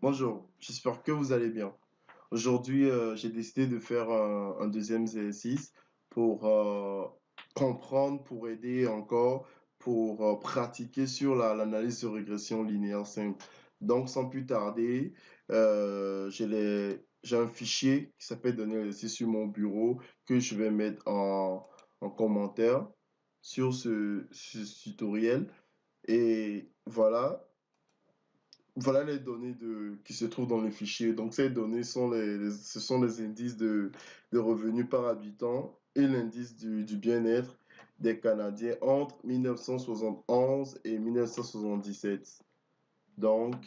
Bonjour, j'espère que vous allez bien. Aujourd'hui, j'ai décidé de faire un deuxième exercice pour comprendre, pour aider encore, pour pratiquer sur l'analyse de régression linéaire simple. Donc, sans plus tarder, j'ai un fichier qui s'appelle données l'exercice sur mon bureau que je vais mettre en commentaire sur ce tutoriel. Et voilà, voilà les données qui se trouvent dans le fichier. Donc, ces données sont ce sont les indices de revenus par habitant et l'indice du bien-être des Canadiens entre 1971 et 1977. Donc,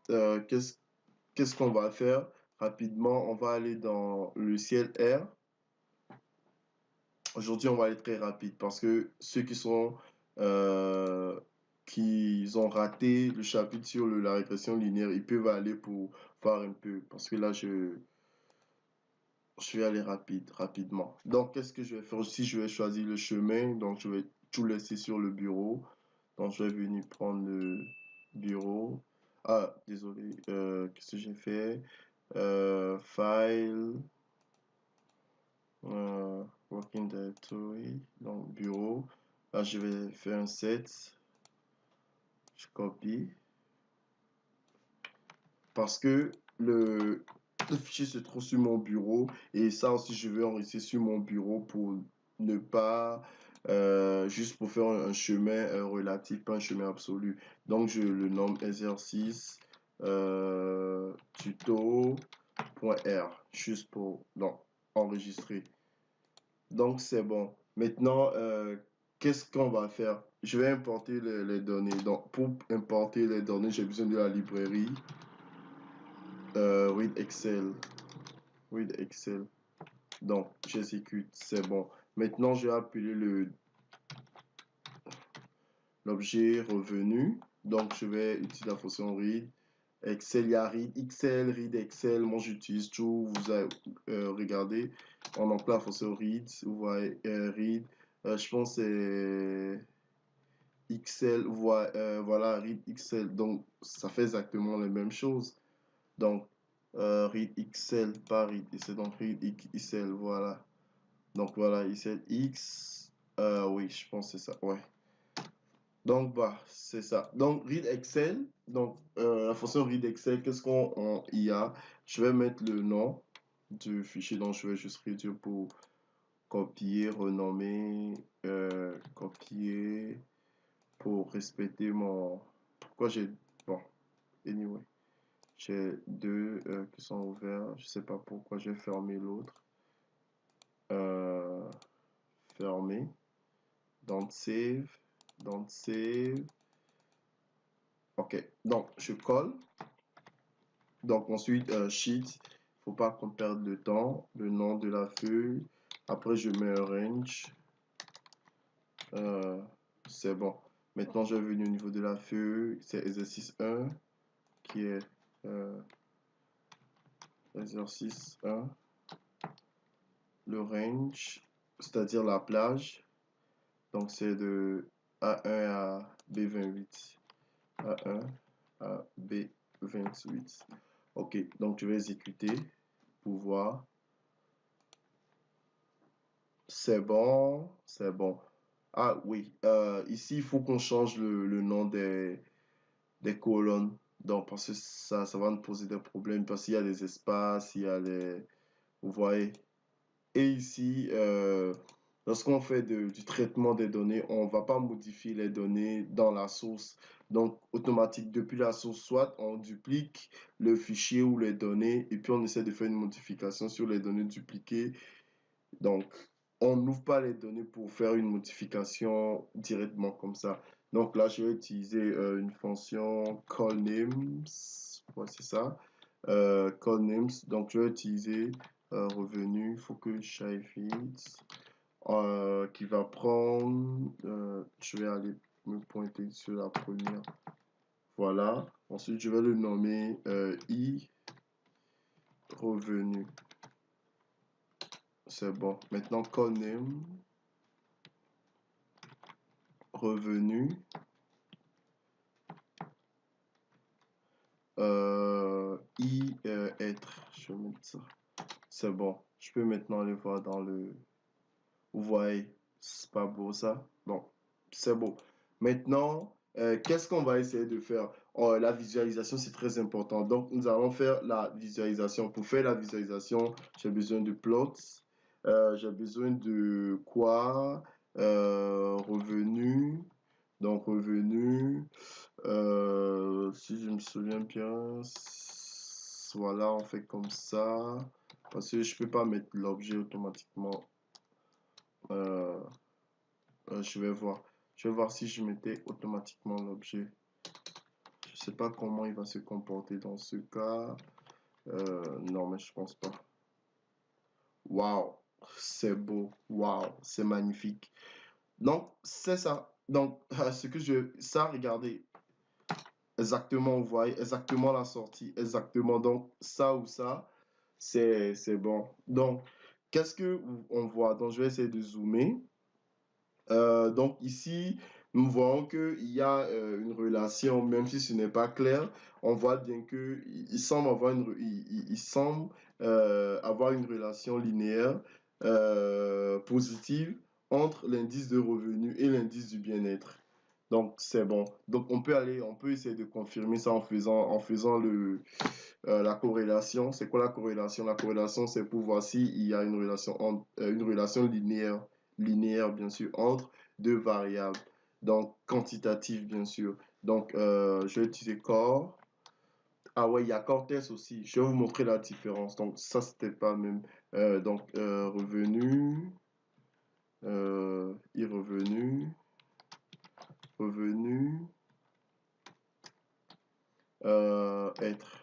euh, qu'est-ce, qu'est-ce qu'on va faire? Rapidement, on va aller dans le ciel R. Aujourd'hui, on va aller très rapide parce que ceux euh, qui ont raté le chapitre sur la régression linéaire, ils peuvent aller pour voir un peu. Parce que là, je vais aller rapidement. Donc, qu'est-ce que je vais faire aussi? Je vais choisir le chemin. Donc, je vais tout laisser sur le bureau. Donc, je vais venir prendre le bureau. Ah, désolé. Qu'est-ce que j'ai fait? File. Working Directory, donc bureau. Là, je vais faire un set. Je copie. Parce que le fichier se trouve sur mon bureau. Et ça aussi, je vais enregistrer sur mon bureau pour ne pas, juste pour faire un chemin relatif, pas un chemin absolu. Donc, je le nomme exercice tuto.r, juste pour donc, enregistrer. Donc, c'est bon. Maintenant, qu'est-ce qu'on va faire? Je vais importer les données. Donc, pour importer les données, j'ai besoin de la librairie Read Excel. Read Excel. Donc, j'exécute. C'est bon. Maintenant, je vais appeler l'objet revenu. Donc, je vais utiliser la fonction read. Excel, il y a read Excel, read Excel. Moi, j'utilise tout. Vous avez regardé. On emploie la fonction read. Vous voyez, read. Je pense que c'est XL, voilà, read XL. Donc, ça fait exactement les mêmes choses. Donc, read XL, pas read XL. Donc, read XL, voilà. Donc, voilà, XL X. Oui, je pense que c'est ça, ouais. Donc, bah, c'est ça. Donc, read Excel. Donc, la fonction read Excel, qu'est-ce qu'on y a? Je vais mettre le nom du fichier. Donc, je vais juste réduire pour copier, renommer, copier pour respecter mon... Pourquoi j'ai... Bon, anyway. J'ai deux qui sont ouverts. Je sais pas pourquoi j'ai fermé l'autre. Euh, fermé. Don't save. Don't save. Ok. Donc, je colle. Donc, ensuite, sheet. Faut pas qu'on perde de temps. Le nom de la feuille. Après, je mets un range. Euh, c'est bon. Maintenant, je vais venir au niveau de la feuille. C'est exercice 1 qui est exercice 1. Le range, c'est-à-dire la plage. Donc, c'est de A1 à B28. A1 à B28. Ok, donc je vais exécuter pour voir. C'est bon, c'est bon. Ah oui, ici, il faut qu'on change le nom des colonnes. Donc, parce que ça va nous poser des problèmes. Parce qu'il y a des espaces, il y a les... Vous voyez? Et ici, lorsqu'on fait du traitement des données, on ne va pas modifier les données dans la source. Donc, automatique, depuis la source, soit on duplique le fichier ou les données, et puis on essaie de faire une modification sur les données dupliquées. Donc, on n'ouvre pas les données pour faire une modification directement comme ça. Donc là, je vais utiliser une fonction callNames. Voici ça. CallNames. Donc, je vais utiliser revenu. Il faut que j'aille vite. Qui va prendre. Je vais aller me pointer sur la première. Voilà. Ensuite, je vais le nommer i revenu. C'est bon. Maintenant, callName. Revenu. je vais mettre ça. C'est bon. Je peux maintenant aller voir dans le... Vous voyez, c'est pas beau ça? Bon, c'est beau. Maintenant, qu'est-ce qu'on va essayer de faire? Oh, la visualisation, c'est très important. Donc, nous allons faire la visualisation. Pour faire la visualisation, j'ai besoin de plots. J'ai besoin de quoi? Revenu. Donc, revenu. Si je me souviens bien, voilà, on fait comme ça. Parce que je peux pas mettre l'objet automatiquement. Euh, je vais voir. Je vais voir si je mettais automatiquement l'objet. Je sais pas comment il va se comporter dans ce cas. Non, mais je pense pas. Waouh, c'est beau. Waouh, c'est magnifique. Donc, c'est ça. Donc, ce que je... Ça, regardez. Exactement, vous voyez. Exactement la sortie. Exactement. Donc, ça ou ça, c'est bon. Donc, qu'est-ce que on voit? Donc, je vais essayer de zoomer. Donc ici, nous voyons qu'il y a une relation, même si ce n'est pas clair, on voit bien qu'il semble avoir il semble, avoir une relation linéaire positive entre l'indice de revenu et l'indice du bien-être. Donc c'est bon. Donc on peut essayer de confirmer ça en faisant la corrélation. C'est quoi la corrélation? La corrélation, c'est pour voir s'il y a une relation linéaire, bien sûr, entre deux variables. Donc, quantitative, bien sûr. Donc, je vais utiliser corps. Ah ouais, il y a cortès aussi. Je vais vous montrer la différence. Donc, ça, c'était pas même. Revenu. Revenu. Revenu. Être.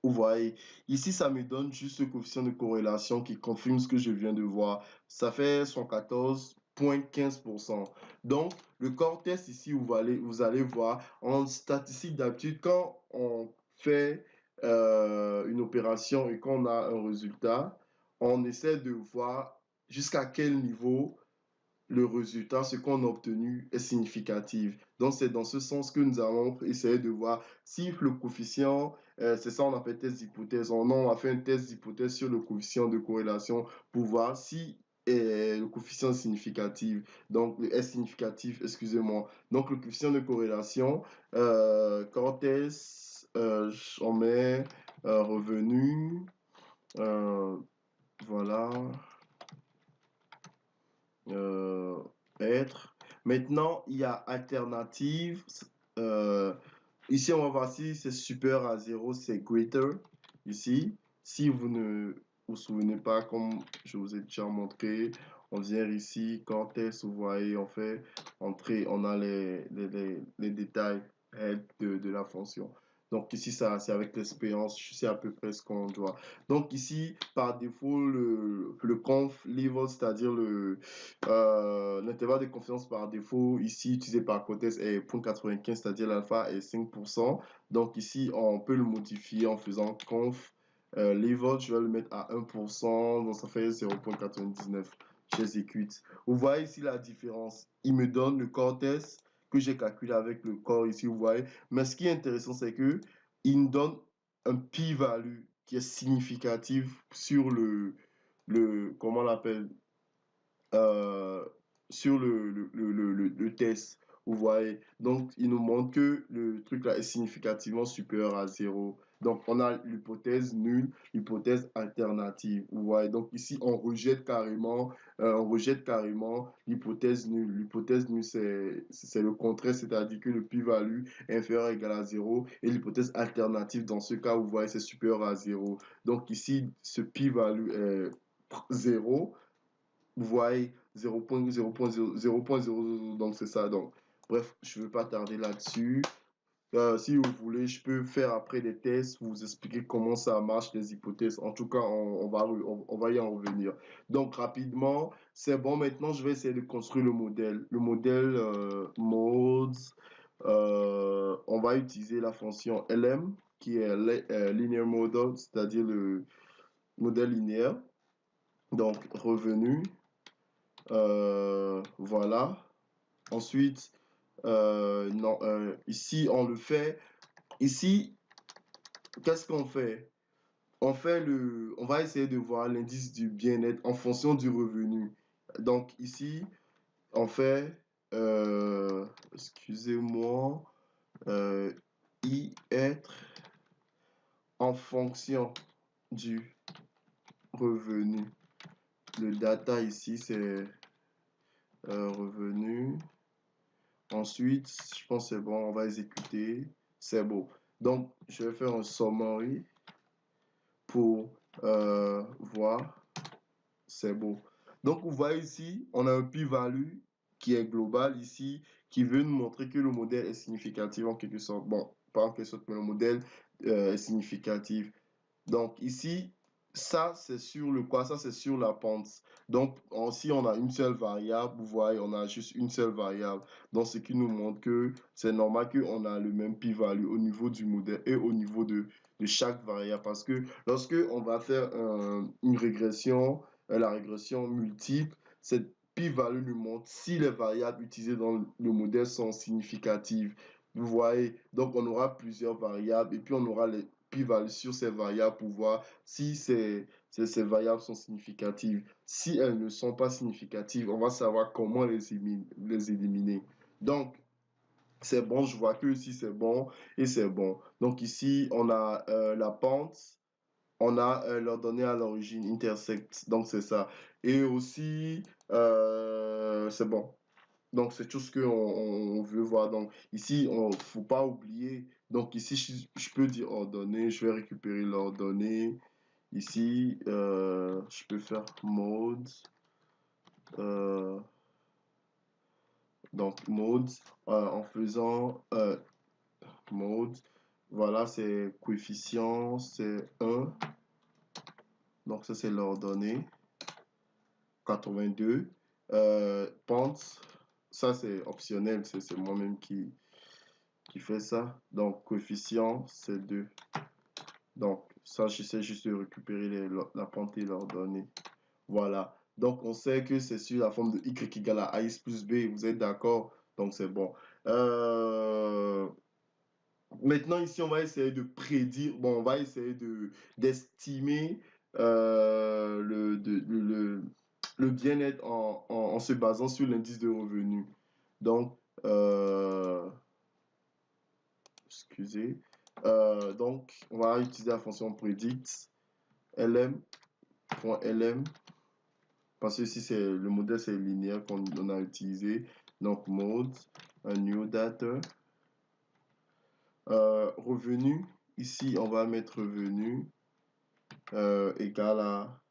Vous voyez, ici, ça me donne juste le coefficient de corrélation qui confirme ce que je viens de voir. Ça fait 114,15%. Donc, le cortès ici, vous allez voir, en statistique d'habitude, quand on fait une opération et qu'on a un résultat, on essaie de voir jusqu'à quel niveau le résultat, ce qu'on a obtenu est significatif. Donc, c'est dans ce sens que nous allons essayer de voir si le coefficient, c'est ça, on appelle test d'hypothèse. On a fait un test d'hypothèse sur le coefficient de corrélation pour voir si le coefficient est significatif. Donc, est significatif, excusez-moi. Donc, le coefficient de corrélation, cortès, on met revenu, voilà. euh, être. Maintenant, il y a alternative. Euh, Ici, on va voir si c'est supérieur à 0, c'est greater. Ici, si vous ne vous souvenez pas, comme je vous ai déjà montré, on vient ici, contexte, vous voyez, on fait entrer, on a les détails de la fonction. Donc ici, ça, c'est avec l'expérience, je sais à peu près ce qu'on doit. Donc ici, par défaut, le conf level, c'est-à-dire l'intervalle de confiance par défaut, ici, utilisé par Cotes est 0,95, c'est-à-dire l'alpha est 5%. Donc ici, on peut le modifier en faisant conf level, je vais le mettre à 1%, donc ça fait 0,99. J'exécute. Vous voyez ici la différence. Il me donne le cortex que j'ai calculé avec le corps ici, vous voyez. Mais ce qui est intéressant, c'est que il me donne un p-value qui est significatif sur comment on l'appelle, euh, sur le test. Vous voyez, donc il nous montre que le truc là est significativement supérieur à 0. Donc on a l'hypothèse nulle, l'hypothèse alternative. Vous voyez, donc ici on rejette carrément l'hypothèse nulle. L'hypothèse nulle, c'est le contraire, c'est-à-dire que le p-value est inférieur ou égal à 0. Et l'hypothèse alternative, dans ce cas, vous voyez, c'est supérieur à 0. Donc ici, ce p-value est 0. Vous voyez 0.0, donc c'est ça. Donc, bref, je ne veux pas tarder là-dessus. Si vous voulez, je peux faire après des tests, vous expliquer comment ça marche, les hypothèses. En tout cas, on va y en revenir. Donc, rapidement, c'est bon. Maintenant, je vais essayer de construire le modèle. Le modèle modes, on va utiliser la fonction LM, qui est linear model, c'est-à-dire le modèle linéaire. Donc, revenu. Voilà. Ensuite, non, ici, on le fait. Ici, qu'est-ce qu'on fait? on va essayer de voir l'indice du bien-être en fonction du revenu. Donc ici, on fait, excusez-moi, y être en fonction du revenu. Le data ici, c'est revenu. Ensuite, je pense que c'est bon, on va exécuter. C'est beau. Donc, je vais faire un summary pour voir. C'est beau. Donc, vous voyez ici, on a un p-value qui est global ici, qui veut nous montrer que le modèle est significatif en quelque sorte. Bon, pas en quelque sorte, mais le modèle est significatif. Donc, ici, ça, c'est sur le quoi? Ça, c'est sur la pente. Donc, si on a une seule variable, vous voyez, on a juste une seule variable. Donc, ce qui nous montre que c'est normal qu'on a le même p-value au niveau du modèle et au niveau de chaque variable. Parce que lorsque on va faire une régression, la régression multiple, cette p-value nous montre si les variables utilisées dans le modèle sont significatives. Vous voyez, donc on aura plusieurs variables et puis on aura les p-values sur ces variables pour voir si ces variables sont significatives. Si elles ne sont pas significatives, on va savoir comment les éliminer. Donc, c'est bon, je vois que ici c'est bon et c'est bon. Donc ici, on a la pente, on a l'ordonnée à l'origine, intersect, donc c'est ça. Et aussi, c'est bon. Donc, c'est tout ce qu'on veut voir. Donc, ici, on ne faut pas oublier. Donc, ici, je peux dire ordonnée. Je vais récupérer l'ordonnée. Ici, je peux faire mode. euh, donc, mode en faisant mode. Voilà, c'est coefficient, c'est 1. Donc, ça, c'est l'ordonnée. 82. Pente, ça, c'est optionnel. C'est moi-même qui fait ça. Donc, coefficient, c'est 2. Donc, ça, j'essaie juste de récupérer la pente et l'ordonnée. Voilà. Donc, on sait que c'est sur la forme de y égale à ax plus b. Vous êtes d'accord? Donc, c'est bon. Maintenant, ici, on va essayer de prédire. Bon, on va essayer d'estimer le bien-être en se basant sur l'indice de revenu. Donc, excusez. Donc, on va utiliser la fonction predict lm.lm parce que ici, le modèle, c'est linéaire qu'on a utilisé. Donc, mode, new data. Revenu, ici, on va mettre revenu égal à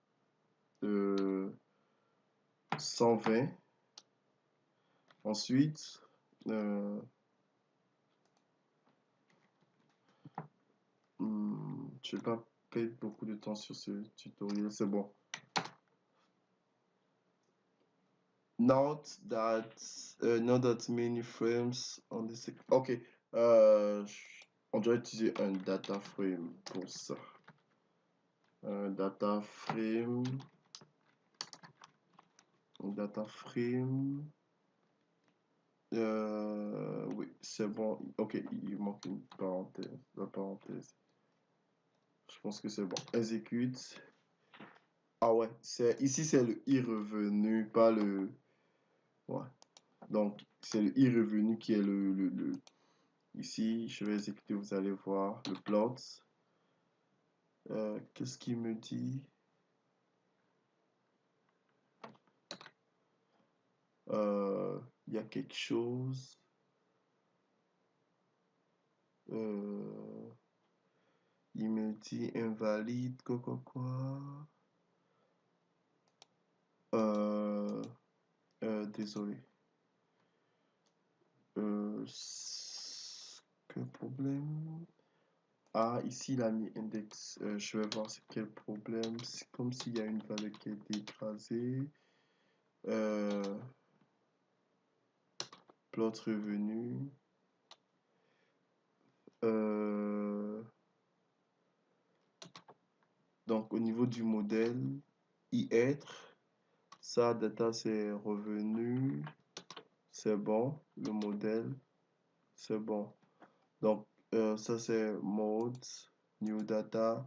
120. Ensuite, je ne vais pas perdre beaucoup de temps sur ce tutoriel, c'est bon. Note that many frames on this. Ok, on doit utiliser un data frame pour ça. Un data frame. Oui, c'est bon. Ok, il manque une parenthèse. La parenthèse. Je pense que c'est bon. Exécute. Ah ouais, ici c'est le i revenu, pas le. Ouais. Donc, c'est le i revenu qui est Ici, je vais exécuter, vous allez voir le plot. Qu'est-ce qu'il me dit? Il y a quelque chose. Il me dit invalide, quoi. Désolé. Quel problème? Ah, ici, il a mis index. Je vais voir c'est quel problème. C'est comme s'il y a une valeur qui a été écrasée. Plot revenu. Donc, au niveau du modèle, y être, ça, data, c'est revenu. C'est bon. Le modèle, c'est bon. Donc, ça, c'est mode, new data.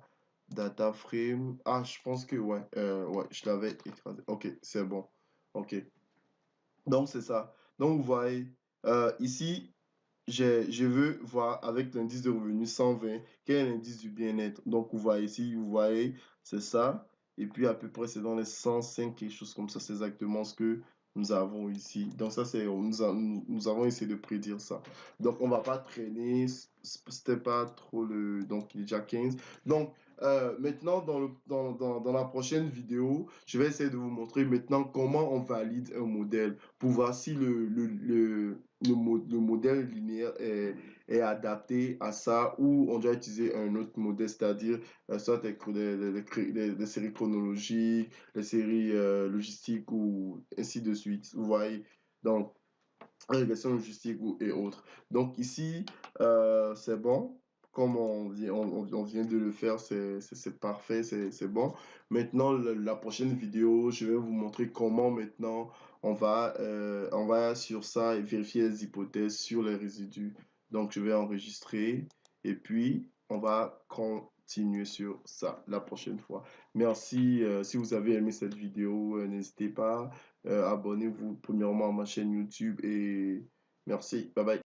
Data frame. Ah, je pense que ouais, ouais, je l'avais écrasé. Ok, c'est bon. Ok. Donc, c'est ça. Donc, vous voyez, ici, je veux voir avec l'indice de revenu 120, quel est l'indice du bien-être. Donc, vous voyez ici, vous voyez, c'est ça. Et puis, à peu près, c'est dans les 105, quelque chose comme ça. C'est exactement ce que nous avons ici. Donc, ça, c'est, nous avons essayé de prédire ça. Donc, on va pas traîner. C'était pas trop le. Donc, il est déjà 15. Donc, maintenant, dans la prochaine vidéo, je vais essayer de vous montrer maintenant comment on valide un modèle pour voir si le modèle linéaire est adapté à ça ou on doit utiliser un autre modèle, c'est-à-dire soit des séries chronologiques, les séries logistiques ou ainsi de suite. Vous voyez? Donc, régression logistique et autres. Donc ici, c'est bon. Comme on vient de le faire, c'est parfait, c'est bon. Maintenant, la prochaine vidéo, je vais vous montrer comment maintenant on va sur ça et vérifier les hypothèses sur les résidus. Donc, je vais enregistrer et puis on va continuer sur ça la prochaine fois. Merci. Si vous avez aimé cette vidéo, n'hésitez pas. Abonnez-vous premièrement à ma chaîne YouTube et merci. Bye bye.